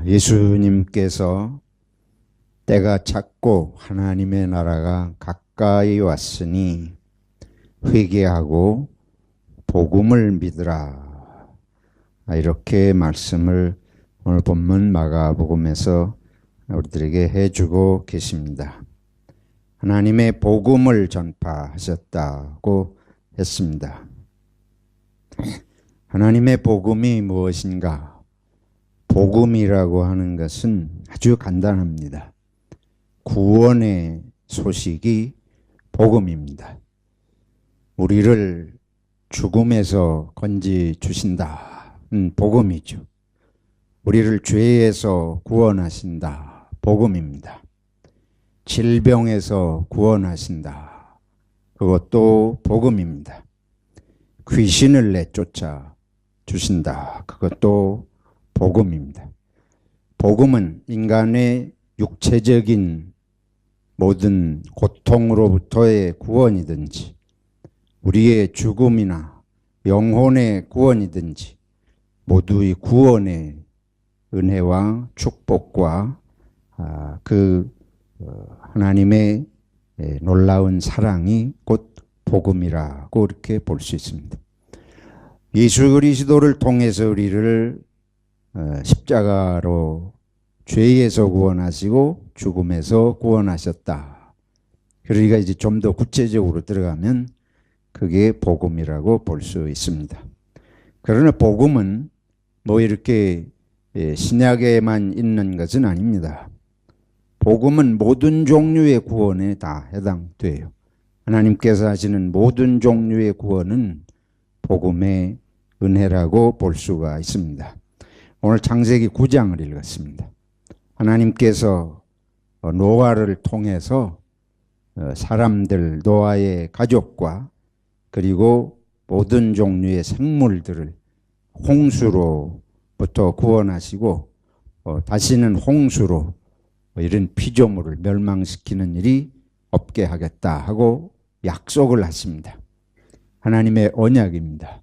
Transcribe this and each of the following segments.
예수님께서 때가 찼고 하나님의 나라가 가까이 왔으니 회개하고 복음을 믿으라. 이렇게 말씀을 오늘 본문 마가복음에서 우리들에게 해주고 계십니다. 하나님의 복음을 전파하셨다고 했습니다. 하나님의 복음이 무엇인가? 복음이라고 하는 것은 아주 간단합니다. 구원의 소식이 복음입니다. 우리를 죽음에서 건지 주신다. 복음이죠. 우리를 죄에서 구원하신다. 복음입니다. 질병에서 구원하신다. 그것도 복음입니다. 귀신을 내쫓아 주신다. 그것도 복음입니다. 복음은 인간의 육체적인 모든 고통으로부터의 구원이든지 우리의 죽음이나 영혼의 구원이든지 모두의 구원의 은혜와 축복과 하나님의 놀라운 사랑이 곧 복음이라고 이렇게 볼 수 있습니다. 예수 그리스도를 통해서 우리를 십자가로 죄에서 구원하시고 죽음에서 구원하셨다. 그러니까 이제 좀 더 구체적으로 들어가면 그게 복음이라고 볼 수 있습니다. 그러나 복음은 뭐 이렇게 신약에만 있는 것은 아닙니다. 복음은 모든 종류의 구원에 다 해당돼요. 하나님께서 하시는 모든 종류의 구원은 복음의 은혜라고 볼 수가 있습니다. 오늘 창세기 9장을 읽었습니다. 하나님께서 노아를 통해서 사람들, 노아의 가족과 그리고 모든 종류의 생물들을 홍수로부터 구원하시고 다시는 홍수로 이런 피조물을 멸망시키는 일이 없게 하겠다 하고 약속을 하십니다. 하나님의 언약입니다.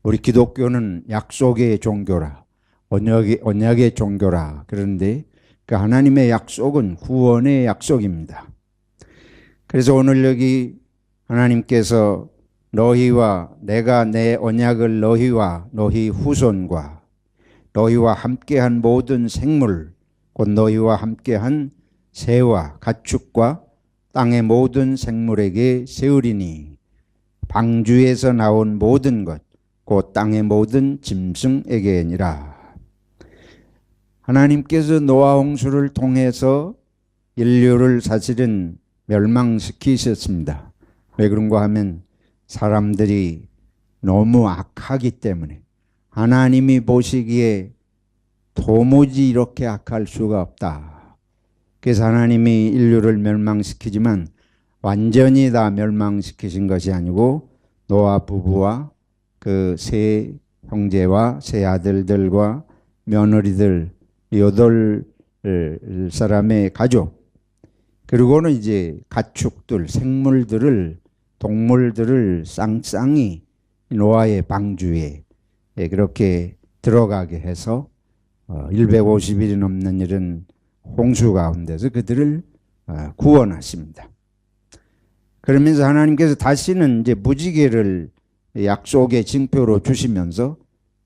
우리 기독교는 약속의 종교라, 언약의 종교라 그런데 그 하나님의 약속은 구원의 약속입니다. 그래서 오늘 여기 하나님께서 너희와 내가 내 언약을 너희와 너희 후손과 너희와 함께한 모든 생물 곧 너희와 함께한 새와 가축과 땅의 모든 생물에게 세우리니 방주에서 나온 모든 것 곧 땅의 모든 짐승에게니라. 하나님께서 노아 홍수를 통해서 인류를 사실은 멸망시키셨습니다. 왜 그런가 하면 사람들이 너무 악하기 때문에 하나님이 보시기에 도무지 이렇게 악할 수가 없다. 그래서 하나님이 인류를 멸망시키지만 완전히 다 멸망시키신 것이 아니고 노아 부부와 그 세 형제와 세 아들들과 며느리들 8사람의 가족 그리고는 이제 가축들, 생물들을 동물들을 쌍쌍이 노아의 방주에 그렇게 들어가게 해서 150일이 넘는 이런 홍수 가운데서 그들을 구원하십니다. 그러면서 하나님께서 다시는 이제 무지개를 약속의 징표로 주시면서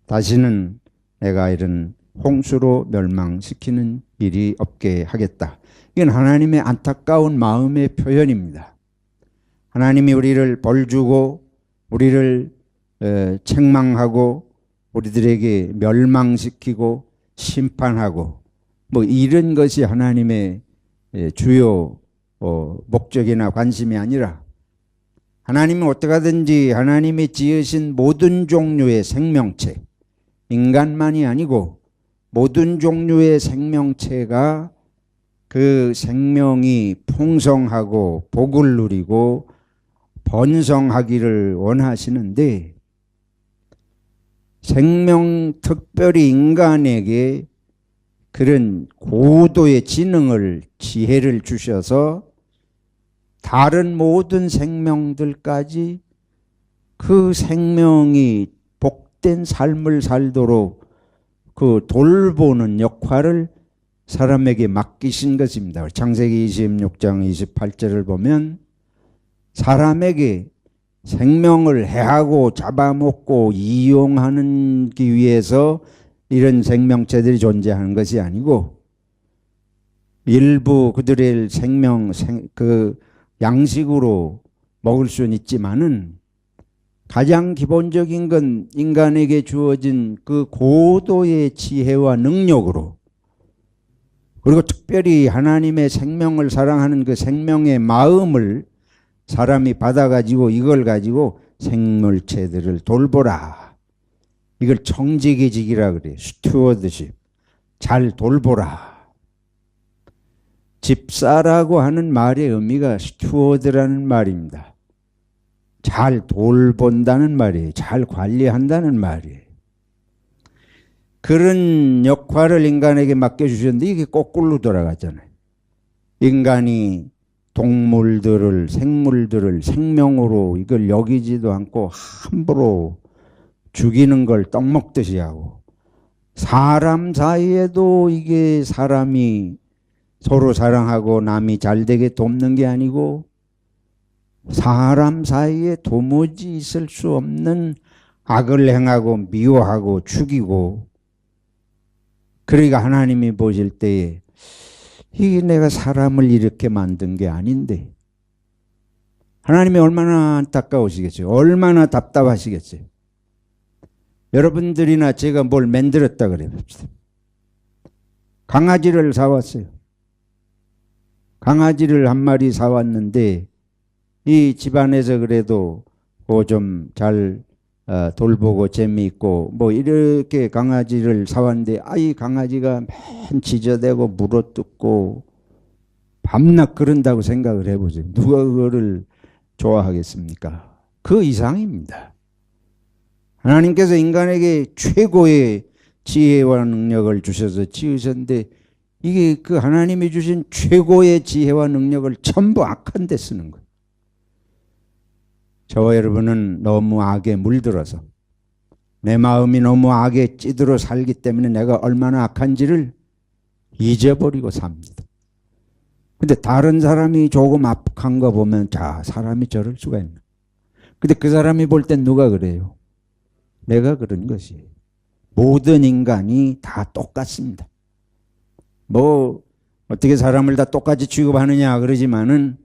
다시는 내가 이런 홍수로 멸망시키는 일이 없게 하겠다. 이건 하나님의 안타까운 마음의 표현입니다. 하나님이 우리를 벌주고 우리를 책망하고 우리들에게 멸망시키고 심판하고 뭐 이런 것이 하나님의 주요 목적이나 관심이 아니라 하나님은 어떻게 하든지 하나님이 지으신 모든 종류의 생명체 인간만이 아니고 모든 종류의 생명체가 그 생명이 풍성하고 복을 누리고 번성하기를 원하시는데 특별히 인간에게 그런 고도의 지능을 지혜를 주셔서 다른 모든 생명들까지 그 생명이 복된 삶을 살도록 그 돌보는 역할을 사람에게 맡기신 것입니다. 창세기 26장 28절을 보면 사람에게 생명을 해하고 잡아먹고 이용하기 위해서 이런 생명체들이 존재하는 것이 아니고 일부 그들의 그 양식으로 먹을 수는 있지만은 가장 기본적인 건 인간에게 주어진 그 고도의 지혜와 능력으로, 그리고 특별히 하나님의 생명을 사랑하는 그 생명의 마음을 사람이 받아가지고 이걸 가지고 생물체들을 돌보라. 이걸 청지기직이라 그래요. 스튜어드십. 잘 돌보라. 집사라고 하는 말의 의미가 스튜어드라는 말입니다. 잘 돌본다는 말이에요. 잘 관리한다는 말이에요. 그런 역할을 인간에게 맡겨주셨는데 이게 거꾸로 돌아갔잖아요. 인간이 동물들을, 생물들을 생명으로 이걸 여기지도 않고 함부로 죽이는 걸 떡 먹듯이 하고, 사람 사이에도 이게 사람이 서로 사랑하고 남이 잘되게 돕는 게 아니고 사람 사이에 도무지 있을 수 없는 악을 행하고 미워하고 죽이고, 그러니까 하나님이 보실 때에 이게 내가 사람을 이렇게 만든 게 아닌데, 하나님이 얼마나 안타까우시겠어요. 얼마나 답답하시겠어요. 여러분들이나 제가 뭘 만들었다 그래 봅시다. 강아지를 사왔어요. 강아지를 한 마리 사왔는데 이 집안에서 그래도 좀 잘 돌보고 재미있고 뭐 이렇게 강아지를 사왔는데 이 강아지가 맨 지저대고 물어뜯고 밤낮 그런다고 생각을 해보세요. 누가 그거를 좋아하겠습니까? 그 이상입니다. 하나님께서 인간에게 최고의 지혜와 능력을 주셔서 지으셨는데 이게 그 하나님이 주신 최고의 지혜와 능력을 전부 악한 데 쓰는 거예요. 저와 여러분은 너무 악에 물들어서 내 마음이 너무 악에 찌들어 살기 때문에 내가 얼마나 악한지를 잊어버리고 삽니다. 근데 다른 사람이 조금 악한 거 보면 자, 사람이 저럴 수가 있나. 근데 그 사람이 볼 땐 누가 그래요? 내가 그런 것이에요. 모든 인간이 다 똑같습니다. 뭐 어떻게 사람을 다 똑같이 취급하느냐 그러지만은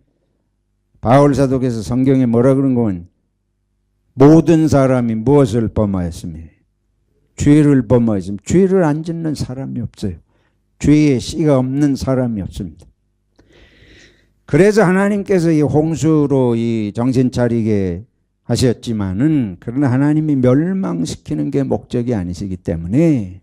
바울 사도께서 성경에 뭐라 그런 건 모든 사람이 무엇을 범하였으며 죄를 범하였으며 죄를 안 짓는 사람이 없어요. 죄의 씨가 없는 사람이 없습니다. 그래서 하나님께서 이 홍수로 이 정신 차리게 하셨지만은 그러나 하나님이 멸망시키는 게 목적이 아니시기 때문에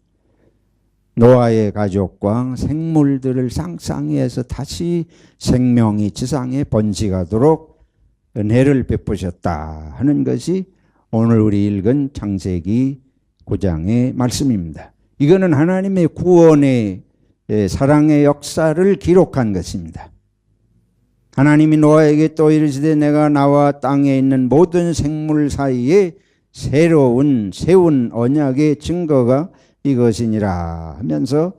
노아의 가족과 생물들을 쌍쌍이 해서 다시 생명이 지상에 번식하도록 은혜를 베푸셨다 하는 것이 오늘 우리 읽은 창세기 9장의 말씀입니다. 이거는 하나님의 구원의 사랑의 역사를 기록한 것입니다. 하나님이 노아에게 또 이르시되 내가 나와 땅에 있는 모든 생물 사이에 세운 언약의 증거가 이것이니라 하면서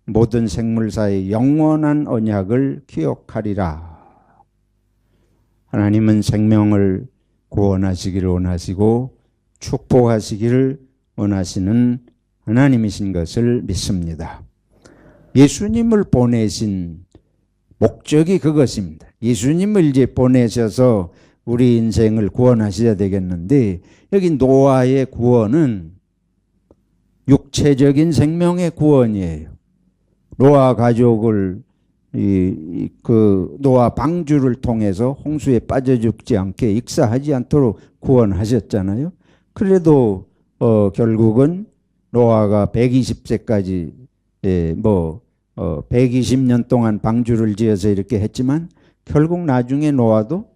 모든 생물 사이 영원한 언약을 기억하리라. 하나님은 생명을 구원하시기를 원하시고 축복하시기를 원하시는 하나님이신 것을 믿습니다. 예수님을 보내신 목적이 그것입니다. 예수님을 이제 보내셔서 우리 인생을 구원하셔야 되겠는데 여기 노아의 구원은 육체적인 생명의 구원이에요. 노아 가족을 그 노아 방주를 통해서 홍수에 빠져 죽지 않게 익사하지 않도록 구원하셨잖아요. 그래도 결국은 노아가 120세까지 120년 동안 방주를 지어서 이렇게 했지만 결국 나중에 노아도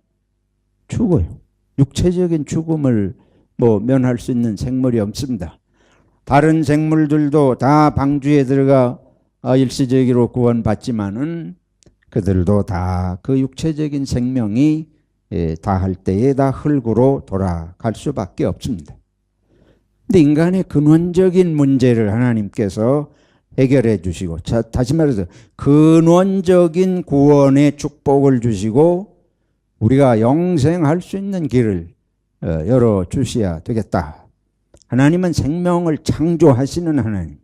죽어요. 육체적인 죽음을 면할 수 있는 생물이 없습니다. 다른 생물들도 다 방주에 들어가 일시적으로 구원받지만은 그들도 다 그 육체적인 생명이 다할 때에 다 흙으로 돌아갈 수밖에 없습니다. 근데 인간의 근원적인 문제를 하나님께서 해결해 주시고, 자, 다시 말해서 근원적인 구원의 축복을 주시고 우리가 영생할 수 있는 길을 열어 주셔야 되겠다. 하나님은 생명을 창조하시는 하나님,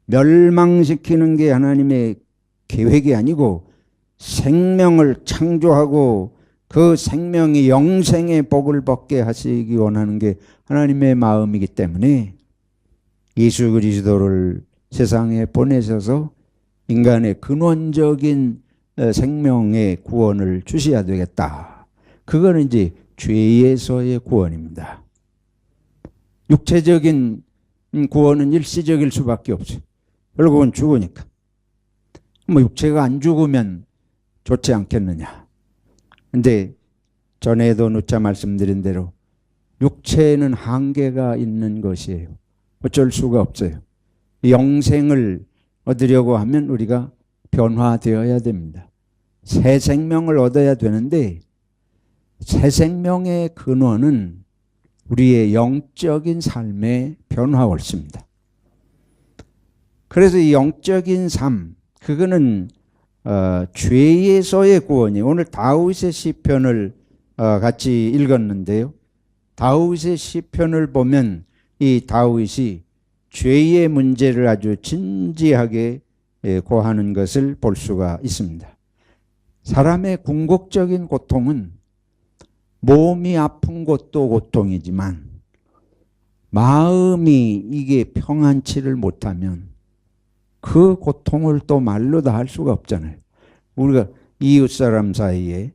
멸망시키는 게 하나님의 계획이 아니고 생명을 창조하고 그 생명이 영생의 복을 받게 하시기 원하는 게 하나님의 마음이기 때문에 예수 그리스도를 세상에 보내셔서 인간의 근원적인 생명의 구원을 주셔야 되겠다. 그거는 이제 죄에서의 구원입니다. 육체적인 구원은 일시적일 수밖에 없어요. 결국은 죽으니까. 뭐 육체가 안 죽으면 좋지 않겠느냐. 근데 전에도 누차 말씀드린 대로 육체는 한계가 있는 것이에요. 어쩔 수가 없어요. 영생을 얻으려고 하면 우리가 변화되어야 됩니다. 새 생명을 얻어야 되는데 새 생명의 근원은 우리의 영적인 삶의 변화월수입니다. 그래서 이 영적인 삶, 그거는 죄에서의 구원이에요. 오늘 다윗의 시편을 같이 읽었는데요. 다윗의 시편을 보면 이 다윗이 죄의 문제를 아주 진지하게 고하는 것을 볼 수가 있습니다. 사람의 궁극적인 고통은 몸이 아픈 것도 고통이지만 마음이 이게 평안치를 못하면 그 고통을 또 말로 다 할 수가 없잖아요. 우리가 이웃 사람 사이에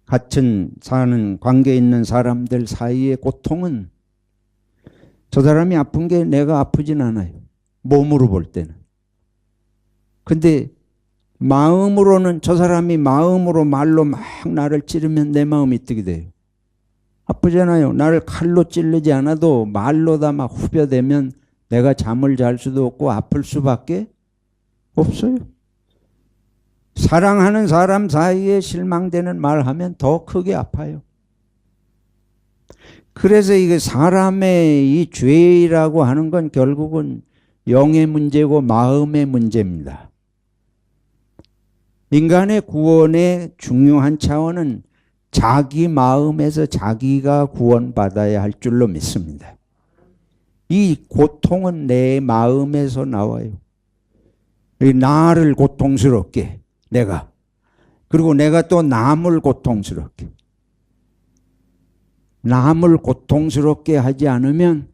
같은 사는 관계 있는 사람들 사이의 고통은 저 사람이 아픈 게 내가 아프진 않아요. 몸으로 볼 때는. 근데 마음으로는 저 사람이 마음으로 말로 막 나를 찌르면 내 마음이 어떻게 돼요? 아프잖아요. 나를 칼로 찌르지 않아도 말로 다 막 후벼대면 내가 잠을 잘 수도 없고 아플 수밖에 없어요. 사랑하는 사람 사이에 실망되는 말하면 더 크게 아파요. 그래서 이게 사람의 이 죄라고 하는 건 결국은 영의 문제고 마음의 문제입니다. 인간의 구원의 중요한 차원은 자기 마음에서 자기가 구원받아야 할 줄로 믿습니다. 이 고통은 내 마음에서 나와요. 나를 고통스럽게 내가, 그리고 내가 또 남을 고통스럽게, 남을 고통스럽게 하지 않으면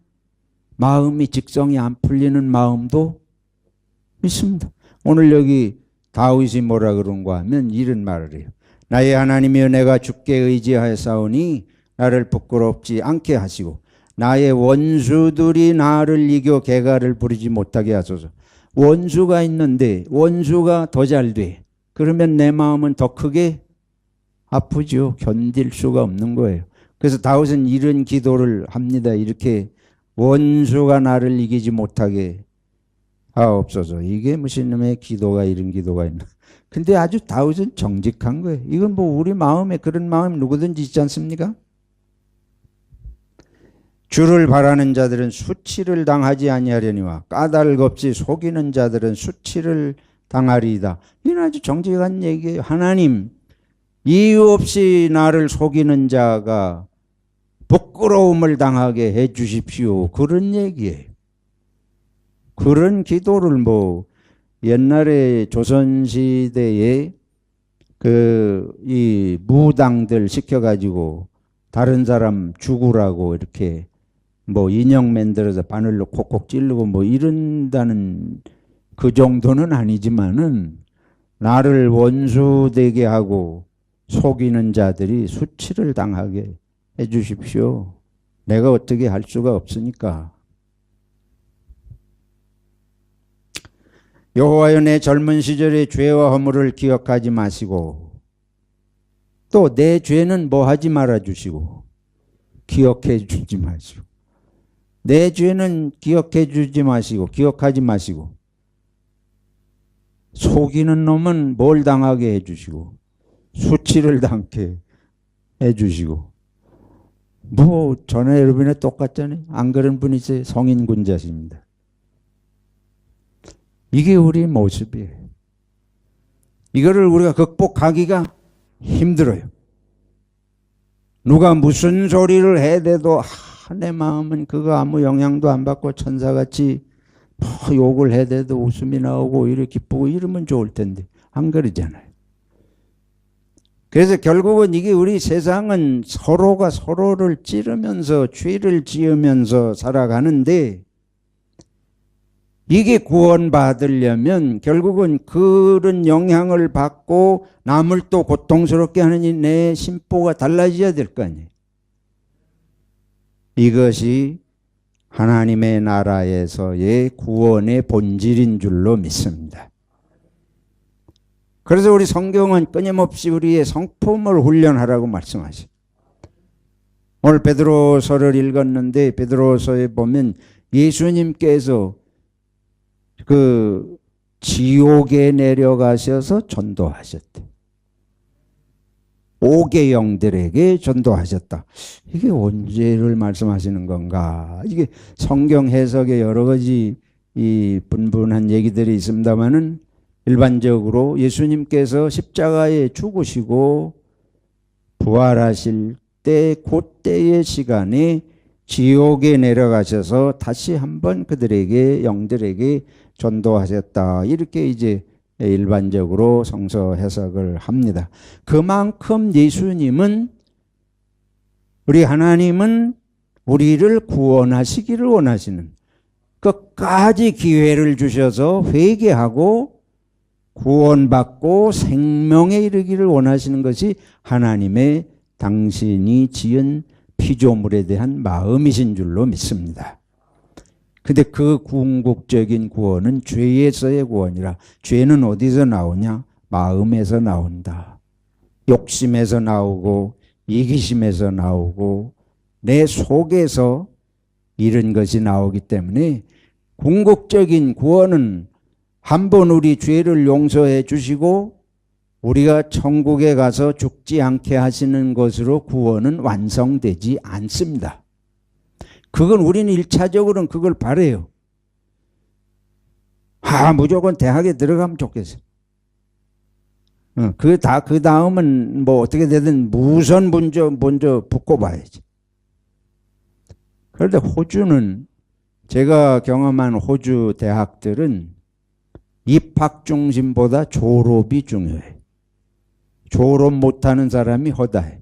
마음이 직성이 안 풀리는 마음도 있습니다. 오늘 여기 다윗이 뭐라 그런가 하면 이런 말을 해요. 나의 하나님이여 내가 주께 의지하였사오니 나를 부끄럽지 않게 하시고 나의 원수들이 나를 이겨 개가를 부리지 못하게 하소서. 원수가 있는데 원수가 더 잘 돼. 그러면 내 마음은 더 크게 아프죠. 견딜 수가 없는 거예요. 그래서 다윗은 이런 기도를 합니다. 이렇게 원수가 나를 이기지 못하게 하옵소서. 이게 무슨 놈의 기도가 이런 기도가 있나. 근데 아주 다윗은 정직한 거예요. 이건 뭐 우리 마음에 그런 마음 누구든지 있지 않습니까? 주를 바라는 자들은 수치를 당하지 아니하려니와 까닭없이 속이는 자들은 수치를 당하리이다. 이건 아주 정직한 얘기예요. 하나님, 이유 없이 나를 속이는 자가 부끄러움을 당하게 해 주십시오. 그런 얘기예요. 그런 기도를 뭐 옛날에 조선시대에 이 무당들 시켜가지고 다른 사람 죽으라고 이렇게 뭐 인형 만들어서 바늘로 콕콕 찌르고 뭐 이런다는 그 정도는 아니지만은 나를 원수되게 하고 속이는 자들이 수치를 당하게 해 주십시오. 내가 어떻게 할 수가 없으니까. 여호와여 내 젊은 시절의 죄와 허물을 기억하지 마시고 또 내 죄는 뭐 하지 말아 주시고 기억해 주지 마시고 내 죄는 기억해 주지 마시고 기억하지 마시고 속이는 놈은 뭘 당하게 해 주시고 수치를 당게 해 주시고 뭐 전에 여러분에 똑같잖아요. 안 그런 분이 있어요. 성인 군자십니다. 이게 우리 모습이에요. 이거를 우리가 극복하기가 힘들어요. 누가 무슨 소리를 해대도 내 마음은 그거 아무 영향도 안 받고 천사같이 욕을 해대도 웃음이 나오고 이렇게 기쁘고 이러면 좋을 텐데 안 그러잖아요. 그래서 결국은 이게 우리 세상은 서로가 서로를 찌르면서 죄를 지으면서 살아가는데 이게 구원받으려면 결국은 그런 영향을 받고 남을 또 고통스럽게 하는 이 내 심보가 달라져야 될 거 아니에요. 이것이 하나님의 나라에서의 구원의 본질인 줄로 믿습니다. 그래서 우리 성경은 끊임없이 우리의 성품을 훈련하라고 말씀하시죠. 오늘 베드로서를 읽었는데 베드로서에 보면 예수님께서 그 지옥에 내려가셔서 전도하셨대. 5개 영들에게 전도하셨다. 이게 언제를 말씀하시는 건가? 이게 성경 해석에 여러 가지 이 분분한 얘기들이 있습니다만은 일반적으로 예수님께서 십자가에 죽으시고 부활하실 때 그때의 시간에 지옥에 내려가셔서 다시 한번 그들에게 영들에게 전도하셨다. 이렇게 이제 일반적으로 성서 해석을 합니다. 그만큼 예수님은 우리 하나님은 우리를 구원하시기를 원하시는 끝까지 기회를 주셔서 회개하고 구원받고 생명에 이르기를 원하시는 것이 하나님의 당신이 지은 피조물에 대한 마음이신 줄로 믿습니다. 근데 그 궁극적인 구원은 죄에서의 구원이라 죄는 어디서 나오냐? 마음에서 나온다. 욕심에서 나오고 이기심에서 나오고 내 속에서 이런 것이 나오기 때문에 궁극적인 구원은 한번 우리 죄를 용서해 주시고 우리가 천국에 가서 죽지 않게 하시는 것으로 구원은 완성되지 않습니다. 그건 우리는 1차적으로는 그걸 바라요. 무조건 대학에 들어가면 좋겠어요. 그 다음은 뭐 어떻게 되든 우선 먼저 붙고 봐야지. 그런데 호주는 제가 경험한 호주 대학들은 입학 중심보다 졸업이 중요해. 졸업 못하는 사람이 허다해.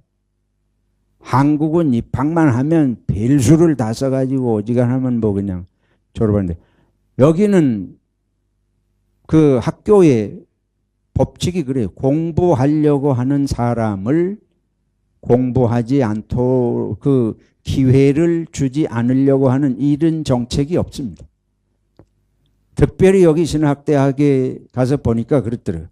한국은 입학만 하면 별수를 다 써가지고 어지간하면 뭐 그냥 졸업하는데 여기는 그 학교의 법칙이 그래요. 공부하려고 하는 사람을 공부하지 않도록 그 기회를 주지 않으려고 하는 이런 정책이 없습니다. 특별히 여기 신학대학에 가서 보니까 그렇더라고요.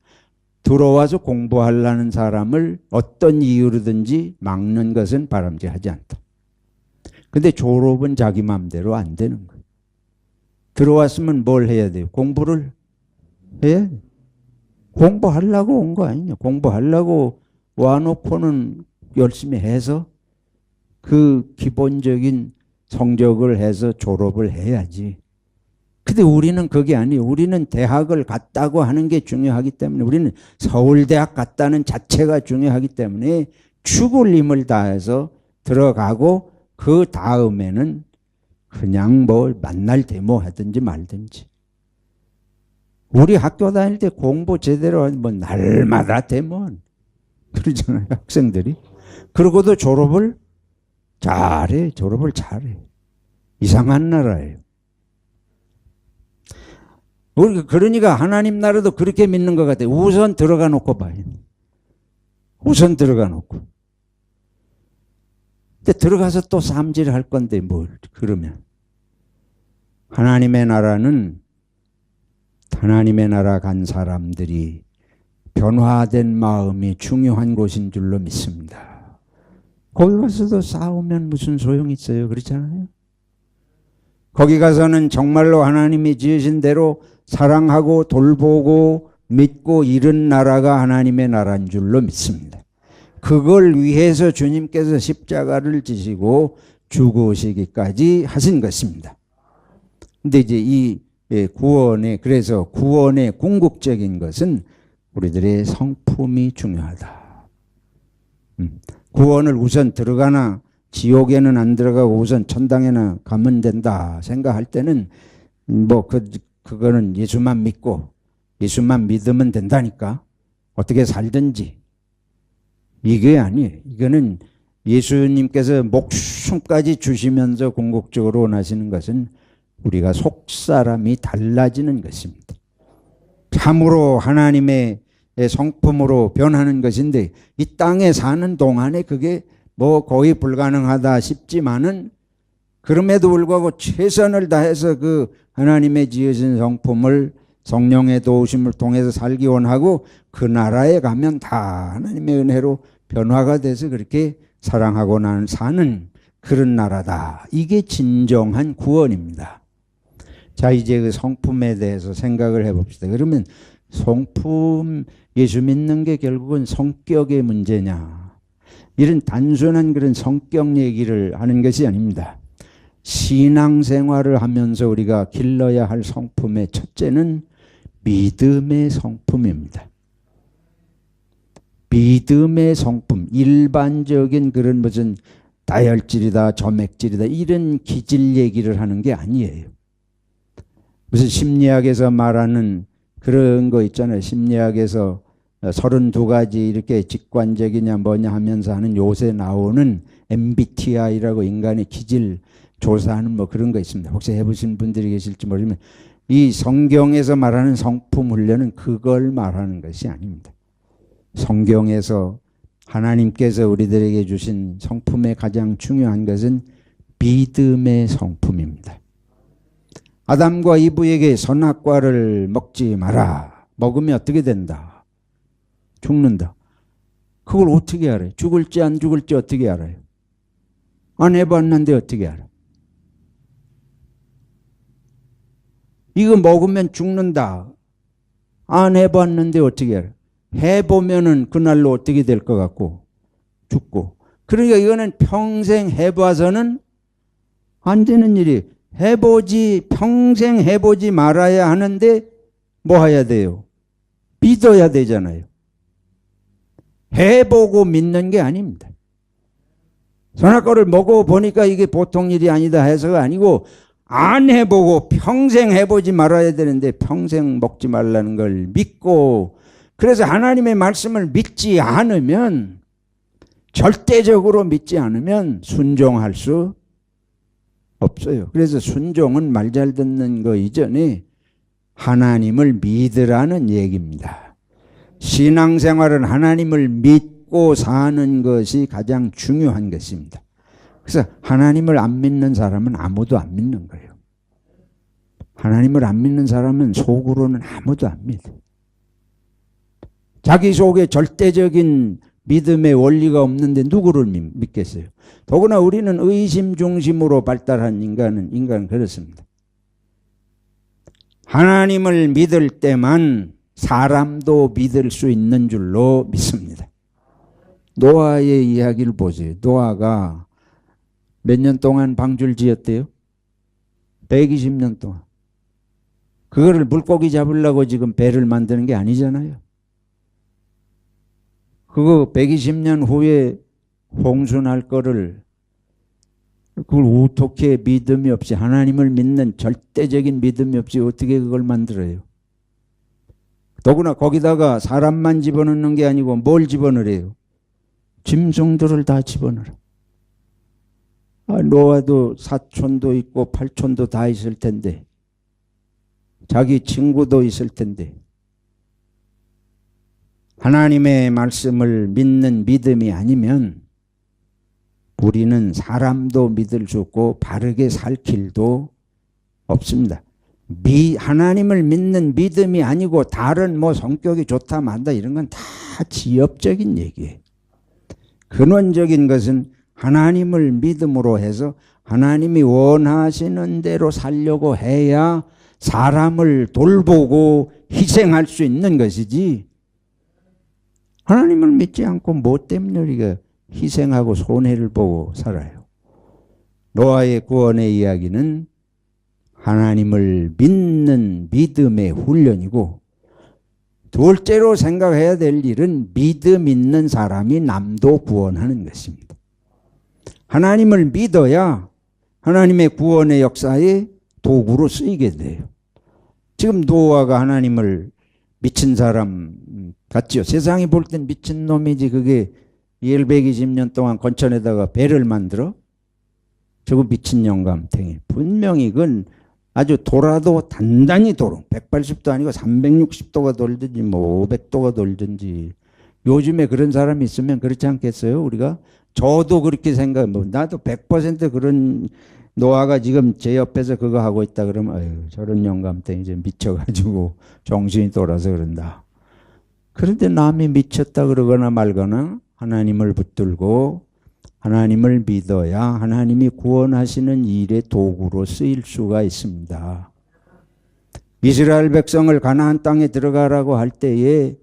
들어와서 공부하려는 사람을 어떤 이유로든지 막는 것은 바람직하지 않다. 근데 졸업은 자기 마음대로 안 되는 거예요. 들어왔으면 뭘 해야 돼요? 공부를 해야 돼요. 공부하려고 온 거 아니냐. 공부하려고 와놓고는 열심히 해서 그 기본적인 성적을 해서 졸업을 해야지. 근데 우리는 그게 아니에요. 우리는 대학을 갔다고 하는 게 중요하기 때문에 우리는 서울대학 갔다는 자체가 중요하기 때문에 죽을 힘을 다해서 들어가고 그 다음에는 그냥 뭐 만날 데모 하든지 말든지. 우리 학교 다닐 때 공부 제대로 하면 뭐 날마다 데모 그러잖아요. 학생들이. 그러고도 졸업을 잘해. 졸업을 잘해. 이상한 나라예요. 그러니까 하나님 나라도 그렇게 믿는 것 같아요. 우선 들어가 놓고 봐요. 우선 들어가 놓고. 근데 들어가서 또 삼질 할 건데 뭘 그러면. 하나님의 나라는 하나님의 나라 간 사람들이 변화된 마음이 중요한 곳인 줄로 믿습니다. 거기 가서도 싸우면 무슨 소용이 있어요. 그렇잖아요. 거기 가서는 정말로 하나님이 지으신 대로 사랑하고 돌보고 믿고 이런 나라가 하나님의 나라인 줄로 믿습니다. 그걸 위해서 주님께서 십자가를 지시고 죽으시기까지 하신 것입니다. 근데 이제 이 그래서 구원의 궁극적인 것은 우리들의 성품이 중요하다. 구원을 우선 들어가나 지옥에는 안 들어가고 우선 천당에나 가면 된다 생각할 때는 그거는 예수만 믿고 예수만 믿으면 된다니까 어떻게 살든지 이게 아니에요. 이거는 예수님께서 목숨까지 주시면서 궁극적으로 원하시는 것은 우리가 속사람이 달라지는 것입니다. 참으로 하나님의 성품으로 변하는 것인데 이 땅에 사는 동안에 그게 거의 불가능하다 싶지만은 그럼에도 불구하고 최선을 다해서 그 하나님의 지으신 성품을 성령의 도우심을 통해서 살기 원하고 그 나라에 가면 다 하나님의 은혜로 변화가 돼서 그렇게 사랑하고 사는 그런 나라다. 이게 진정한 구원입니다. 자, 이제 그 성품에 대해서 생각을 해봅시다. 그러면 성품, 예수 믿는 게 결국은 성격의 문제냐? 이런 단순한 그런 성격 얘기를 하는 것이 아닙니다. 신앙생활을 하면서 우리가 길러야 할 성품의 첫째는 믿음의 성품입니다. 믿음의 성품, 일반적인 그런 무슨 다혈질이다, 점액질이다 이런 기질 얘기를 하는 게 아니에요. 무슨 심리학에서 말하는 그런 거 있잖아요. 심리학에서 32가지 이렇게 직관적이냐 뭐냐 하면서 하는 요새 나오는 MBTI라고 인간의 기질 조사하는 그런 거 있습니다. 혹시 해보신 분들이 계실지 모르지만 이 성경에서 말하는 성품 훈련은 그걸 말하는 것이 아닙니다. 성경에서 하나님께서 우리들에게 주신 성품의 가장 중요한 것은 믿음의 성품입니다. 아담과 이브에게 선악과를 먹지 마라. 먹으면 어떻게 된다? 죽는다. 그걸 어떻게 알아요? 죽을지 안 죽을지 어떻게 알아요? 안 해봤는데 어떻게 알아요? 이거 먹으면 죽는다. 안 해봤는데 어떻게 알아요? 해보면은 그날로 어떻게 될 것 같고 죽고. 그러니까 이거는 평생 해봐서는 안 되는 일이. 평생 해보지 말아야 하는데 뭐 해야 돼요? 믿어야 되잖아요. 해보고 믿는 게 아닙니다. 선악과를 먹어보니까 이게 보통 일이 아니다 해서가 아니고 안 해보고 평생 해보지 말아야 되는데 평생 먹지 말라는 걸 믿고, 그래서 하나님의 말씀을 믿지 않으면, 절대적으로 믿지 않으면 순종할 수 없어요. 그래서 순종은 말 잘 듣는 거 이전에 하나님을 믿으라는 얘기입니다. 신앙생활은 하나님을 믿고 사는 것이 가장 중요한 것입니다. 그래서 하나님을 안 믿는 사람은 아무도 안 믿는 거예요. 하나님을 안 믿는 사람은 속으로는 아무도 안 믿어요. 자기 속에 절대적인 믿음의 원리가 없는데 누구를 믿겠어요? 더구나 우리는 의심 중심으로 발달한 인간은 그렇습니다. 하나님을 믿을 때만 사람도 믿을 수 있는 줄로 믿습니다. 노아의 이야기를 보세요. 노아가 몇 년 동안 방주를 지었대요? 120년 동안. 그거를 물고기 잡으려고 지금 배를 만드는 게 아니잖아요. 그거 120년 후에 홍수날 거를 그걸 어떻게 믿음이 없이, 하나님을 믿는 절대적인 믿음이 없이 어떻게 그걸 만들어요? 더구나 거기다가 사람만 집어넣는 게 아니고 뭘 집어넣으래요? 짐승들을 다 집어넣어라. 노아도 사촌도 있고 팔촌도 다 있을 텐데, 자기 친구도 있을 텐데, 하나님의 말씀을 믿는 믿음이 아니면 우리는 사람도 믿을 수 없고 바르게 살 길도 없습니다. 하나님을 믿는 믿음이 아니고 다른 성격이 좋다 만다 이런 건 다 지엽적인 얘기예요. 근원적인 것은 하나님을 믿음으로 해서 하나님이 원하시는 대로 살려고 해야 사람을 돌보고 희생할 수 있는 것이지, 하나님을 믿지 않고 뭐 때문에 우리가 희생하고 손해를 보고 살아요. 노아의 구원의 이야기는 하나님을 믿는 믿음의 훈련이고, 둘째로 생각해야 될 일은 믿음 있는 사람이 남도 구원하는 것입니다. 하나님을 믿어야 하나님의 구원의 역사에 도구로 쓰이게 돼요. 지금 노아가 하나님을 미친 사람 같지요. 세상이 볼 땐 미친 놈이지. 그게 120년 동안 건천에다가 배를 만들어? 저거 미친 영감탱이. 분명히 그건 아주 돌아도 단단히 돌아. 180도 아니고 360도가 돌든지 뭐 500도가 돌든지. 요즘에 그런 사람이 있으면 그렇지 않겠어요? 우리가? 저도 그렇게 생각해. 뭐 나도 100% 그런, 노아가 지금 제 옆에서 그거 하고 있다 그러면 아유, 저런 영감탱이 이제 미쳐가지고 정신이 돌아서 그런다. 그런데 남이 미쳤다 그러거나 말거나 하나님을 붙들고 하나님을 믿어야 하나님이 구원하시는 일의 도구로 쓰일 수가 있습니다. 이스라엘 백성을 가나안 땅에 들어가라고 할 때에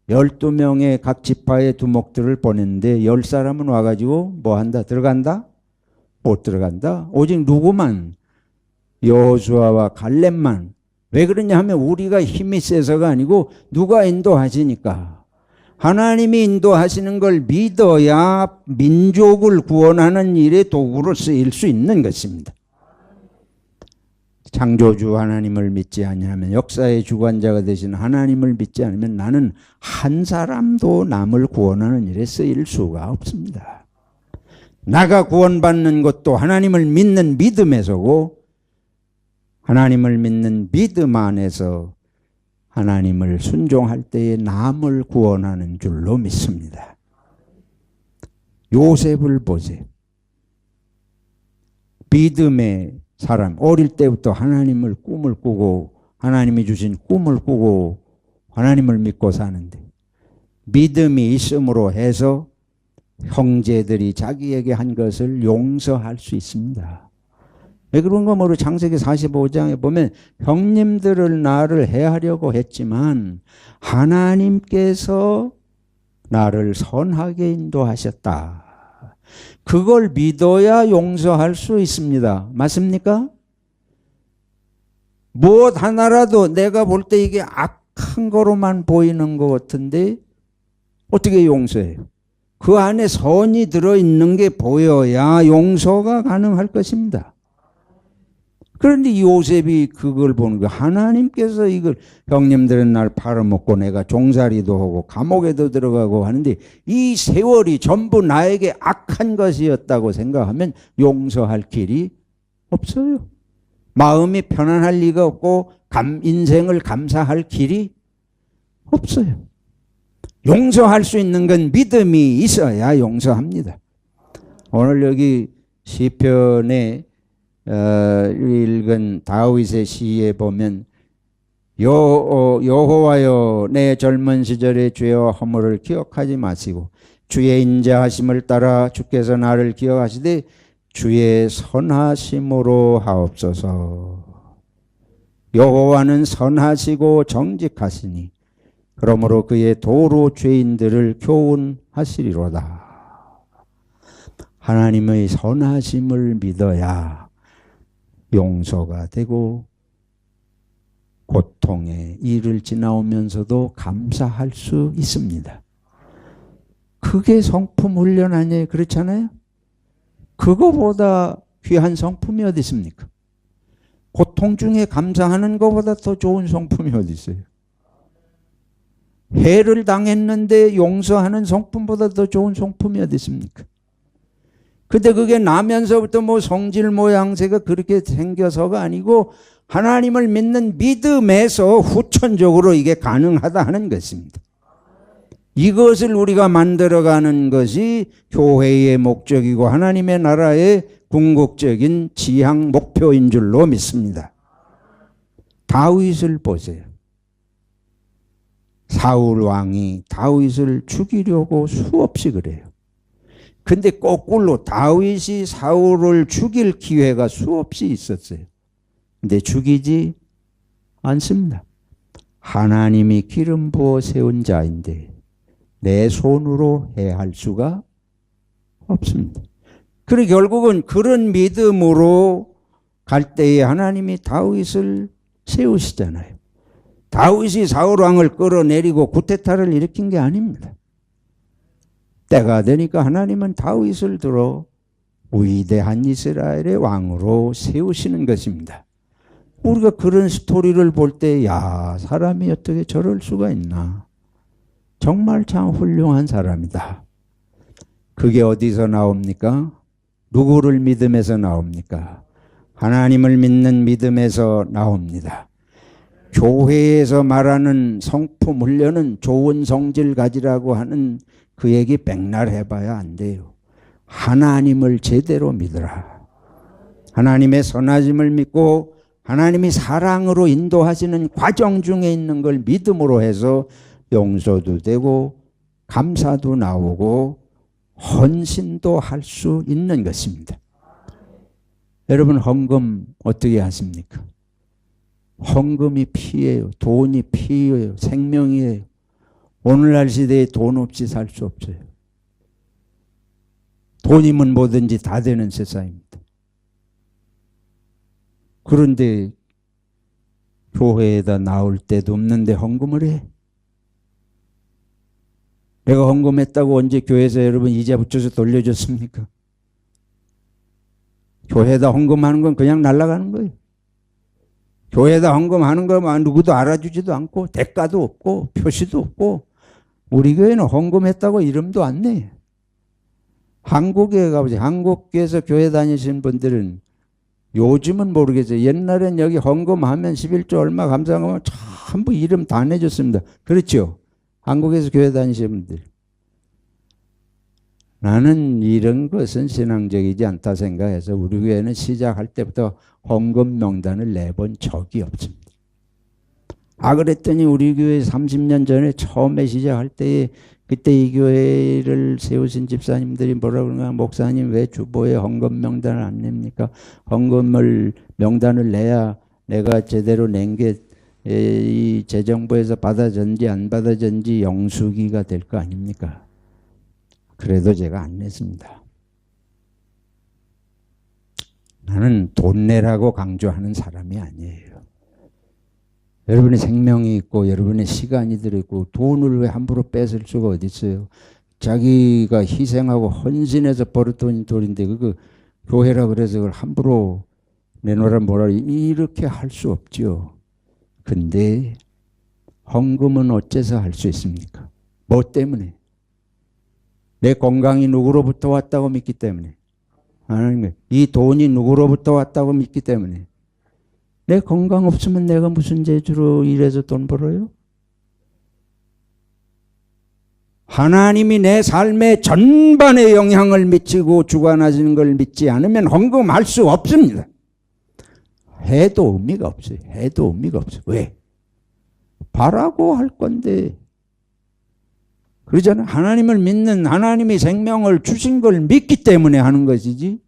12명의 각 지파의 두목들을 보냈는데 10사람은 와가지고 뭐 한다? 들어간다? 못 들어간다? 오직 누구만? 여호수아와 갈렙만. 왜 그러냐 하면 우리가 힘이 세서가 아니고 누가 인도하시니까. 하나님이 인도하시는 걸 믿어야 민족을 구원하는 일의 도구로 쓰일 수 있는 것입니다. 창조주 하나님을 믿지 아니하면, 역사의 주관자가 되신 하나님을 믿지 않으면 나는 한 사람도 남을 구원하는 일에 쓰일 수가 없습니다. 나가 구원받는 것도 하나님을 믿는 믿음에서고, 하나님을 믿는 믿음 안에서 하나님을 순종할 때에 남을 구원하는 줄로 믿습니다. 요셉을 보세요. 믿음의 사람, 어릴 때부터 하나님을 꿈을 꾸고 하나님이 주신 꿈을 꾸고 하나님을 믿고 사는데, 믿음이 있음으로 해서 형제들이 자기에게 한 것을 용서할 수 있습니다. 왜 그런가 모르. 창세기 45장에 보면 형님들을 나를 해하려고 했지만 하나님께서 나를 선하게 인도하셨다. 그걸 믿어야 용서할 수 있습니다. 맞습니까? 무엇 하나라도 내가 볼 때 이게 악한 거로만 보이는 것 같은데 어떻게 용서해요? 그 안에 선이 들어있는 게 보여야 용서가 가능할 것입니다. 그런데 요셉이 그걸 보는 거예요. 하나님께서 이걸, 형님들은 날 팔아먹고 내가 종살이도 하고 감옥에도 들어가고 하는데 이 세월이 전부 나에게 악한 것이었다고 생각하면 용서할 길이 없어요. 마음이 편안할 리가 없고 인생을 감사할 길이 없어요. 용서할 수 있는 건 믿음이 있어야 용서합니다. 오늘 여기 시편에 읽은 다윗의 시에 보면 여호와여 내 젊은 시절의 죄와 허물을 기억하지 마시고 주의 인자하심을 따라 주께서 나를 기억하시되 주의 선하심으로 하옵소서. 여호와는 선하시고 정직하시니 그러므로 그의 도로 죄인들을 교훈하시리로다. 하나님의 선하심을 믿어야 용서가 되고 고통의 일을 지나오면서도 감사할 수 있습니다. 그게 성품 훈련 아니에요? 그렇잖아요? 그거보다 귀한 성품이 어디 있습니까? 고통 중에 감사하는 것보다 더 좋은 성품이 어디 있어요? 해를 당했는데 용서하는 성품보다 더 좋은 성품이 어디 있습니까? 근데 그게 나면서부터 뭐 성질 모양새가 그렇게 생겨서가 아니고 하나님을 믿는 믿음에서 후천적으로 이게 가능하다 하는 것입니다. 이것을 우리가 만들어가는 것이 교회의 목적이고 하나님의 나라의 궁극적인 지향 목표인 줄로 믿습니다. 다윗을 보세요. 사울 왕이 다윗을 죽이려고 수없이 그래요. 근데 거꾸로 다윗이 사울을 죽일 기회가 수없이 있었어요. 근데 죽이지 않습니다. 하나님이 기름 부어 세운 자인데 내 손으로 해할 수가 없습니다. 그리고 결국은 그런 믿음으로 갈 때에 하나님이 다윗을 세우시잖아요. 다윗이 사울왕을 끌어내리고 쿠데타를 일으킨 게 아닙니다. 때가 되니까 하나님은 다윗을 들어 위대한 이스라엘의 왕으로 세우시는 것입니다. 우리가 그런 스토리를 볼 때, 야, 사람이 어떻게 저럴 수가 있나. 정말 참 훌륭한 사람이다. 그게 어디서 나옵니까? 누구를 믿음에서 나옵니까? 하나님을 믿는 믿음에서 나옵니다. 교회에서 말하는 성품 훈련은 좋은 성질 가지라고 하는 그 얘기 백날 해봐야 안 돼요. 하나님을 제대로 믿으라. 하나님의 선하심을 믿고 하나님이 사랑으로 인도하시는 과정 중에 있는 걸 믿음으로 해서 용서도 되고 감사도 나오고 헌신도 할 수 있는 것입니다. 여러분 헌금 어떻게 하십니까? 헌금이 피예요. 돈이 피예요. 생명이에요. 오늘날 시대에 돈 없이 살 수 없어요. 돈이면 뭐든지 다 되는 세상입니다. 그런데 교회에다 나올 때도 없는데 헌금을 해. 내가 헌금했다고 언제 교회에서 여러분 이자 붙여서 돌려줬습니까? 교회에다 헌금하는 건 그냥 날아가는 거예요. 교회에다 헌금하는 거만 누구도 알아주지도 않고 대가도 없고 표시도 없고 우리 교회는 헌금했다고 이름도 안 내. 한국에 가보세요. 한국에서 교회 다니시는 분들은 요즘은 모르겠어요. 옛날엔 여기 헌금하면 11조 얼마 감사하면 전부 이름 다 내줬습니다. 그렇죠? 한국에서 교회 다니시는 분들. 나는 이런 것은 신앙적이지 않다 생각해서 우리 교회는 시작할 때부터 헌금 명단을 내본 적이 없습니다. 그랬더니 우리 교회 30년 전에 처음에 시작할 때에 그때 이 교회를 세우신 집사님들이 뭐라 그러나 목사님 왜 주보에 헌금 명단을 안 냅니까? 헌금을 명단을 내야 내가 제대로 낸 게 이 재정부에서 받아졌는지 안 받아졌는지 영수기가 될 거 아닙니까? 그래도 제가 안 냈습니다. 나는 돈 내라고 강조하는 사람이 아니에요. 여러분의 생명이 있고 여러분의 시간이 들어있고 돈을 왜 함부로 뺏을 수가 어디 있어요. 자기가 희생하고 헌신해서 벌었던 돈인데 그거 교회라 그래서 그걸 함부로 내놓으라 뭐라 이렇게 할 수 없죠. 근데 헌금은 어째서 할 수 있습니까? 뭐 때문에? 내 건강이 누구로부터 왔다고 믿기 때문에. 하나님, 이 돈이 누구로부터 왔다고 믿기 때문에. 내 건강 없으면 내가 무슨 재주로 일해서 돈 벌어요? 하나님이 내 삶의 전반에 영향을 미치고 주관하시는 걸 믿지 않으면 헌금할 수 없습니다. 해도 의미가 없어요. 해도 의미가 없어요. 왜? 바라고 할 건데. 그러잖아요. 하나님을 믿는 하나님이 생명을 주신 걸 믿기 때문에 하는 것이지.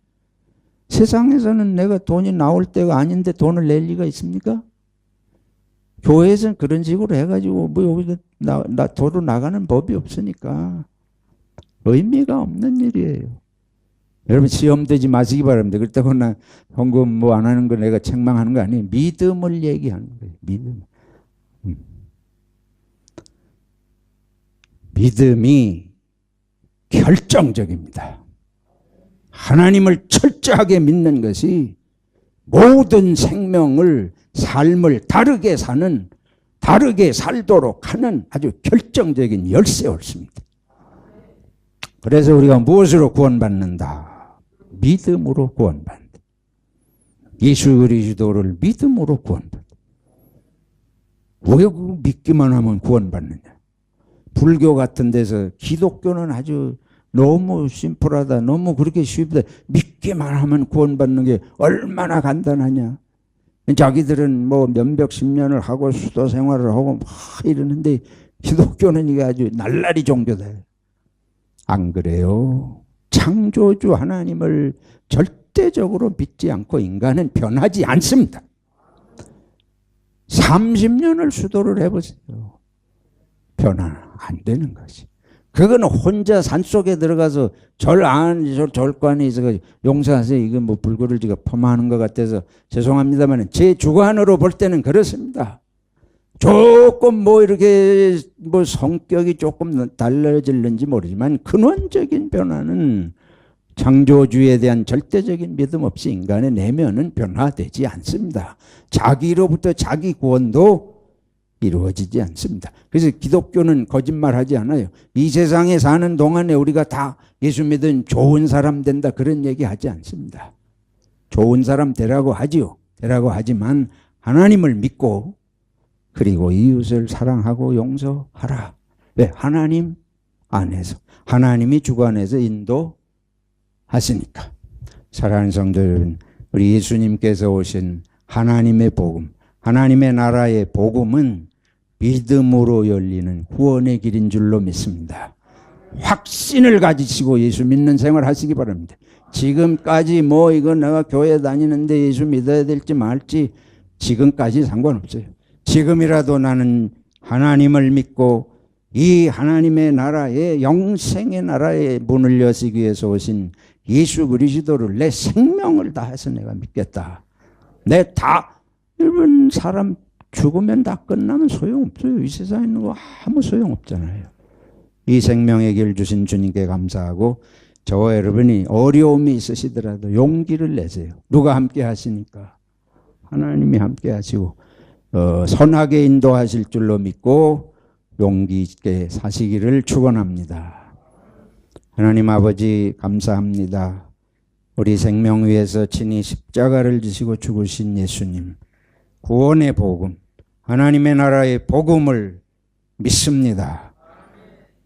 세상에서는 내가 돈이 나올 때가 아닌데 돈을 낼 리가 있습니까? 교회에서는 그런 식으로 해가지고 뭐 여기서 도로 나가는 법이 없으니까 의미가 없는 일이에요. 여러분 시험 되지 마시기 바랍니다. 그렇다고 나 헌금 뭐 안 하는 거 내가 책망하는 거 아니에요. 믿음을 얘기하는 거예요. 믿음. 믿음이 결정적입니다. 하나님을 철저하게 믿는 것이 모든 생명을 삶을 다르게 사는 다르게 살도록 하는 아주 결정적인 열쇠였습니다. 그래서 우리가 무엇으로 구원받는다? 믿음으로 구원받는다. 예수 그리스도를 믿음으로 구원받는다. 왜 믿기만 하면 구원받느냐? 불교 같은 데서 기독교는 아주 너무 심플하다. 너무 그렇게 쉽다. 믿기만 하면 구원받는 게 얼마나 간단하냐. 자기들은 뭐 몇백 10년을 하고 수도 생활을 하고 막 이러는데 기독교는 이게 아주 날라리 종교다. 안 그래요. 창조주 하나님을 절대적으로 믿지 않고 인간은 변하지 않습니다. 30년을 수도를 해보세요. 변화 안 되는 것이. 그거는 혼자 산속에 들어가서 절간에 있어 용서하세요. 이건 뭐 불구를 지가 폄하하는 것 같아서 죄송합니다만 제 주관으로 볼 때는 그렇습니다. 조금 뭐 이렇게 뭐 성격이 조금 달라질는지 모르지만 근원적인 변화는 창조주에 대한 절대적인 믿음 없이 인간의 내면은 변화되지 않습니다. 자기로부터 자기 구원도 이루어지지 않습니다. 그래서 기독교는 거짓말하지 않아요. 이 세상에 사는 동안에 우리가 다 예수 믿은 좋은 사람 된다 그런 얘기 하지 않습니다. 좋은 사람 되라고 하지요. 되라고 하지만 하나님을 믿고 그리고 이웃을 사랑하고 용서하라. 왜? 하나님 안에서 하나님이 주관해서 인도하시니까. 사랑하는 성도 여러분, 우리 예수님께서 오신 하나님의 복음, 하나님의 나라의 복음은 믿음으로 열리는 구원의 길인 줄로 믿습니다. 확신을 가지시고 예수 믿는 생활 하시기 바랍니다. 지금까지 뭐 이거 내가 교회 다니는데 예수 믿어야 될지 말지 지금까지 상관없어요. 지금이라도 나는 하나님을 믿고 이 하나님의 나라의 영생의 나라의 문을 여시기 위해서 오신 예수 그리스도를 내 생명을 다해서 내가 믿겠다. 여러분 사람 죽으면 다 끝나면 소용없어요. 이 세상에 있는 거 아무 소용없잖아요. 이 생명의 길 주신 주님께 감사하고 저와 여러분이 어려움이 있으시더라도 용기를 내세요. 누가 함께 하시니까? 하나님이 함께 하시고 선하게 인도하실 줄로 믿고 용기 있게 사시기를 축원합니다. 하나님 아버지 감사합니다. 우리 생명 위에서 친히 십자가를 지시고 죽으신 예수님, 구원의 복음, 하나님의 나라의 복음을 믿습니다.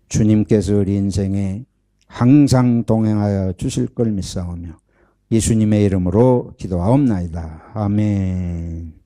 주님께서 우리 인생에 항상 동행하여 주실 걸 믿사오며 예수님의 이름으로 기도하옵나이다. 아멘.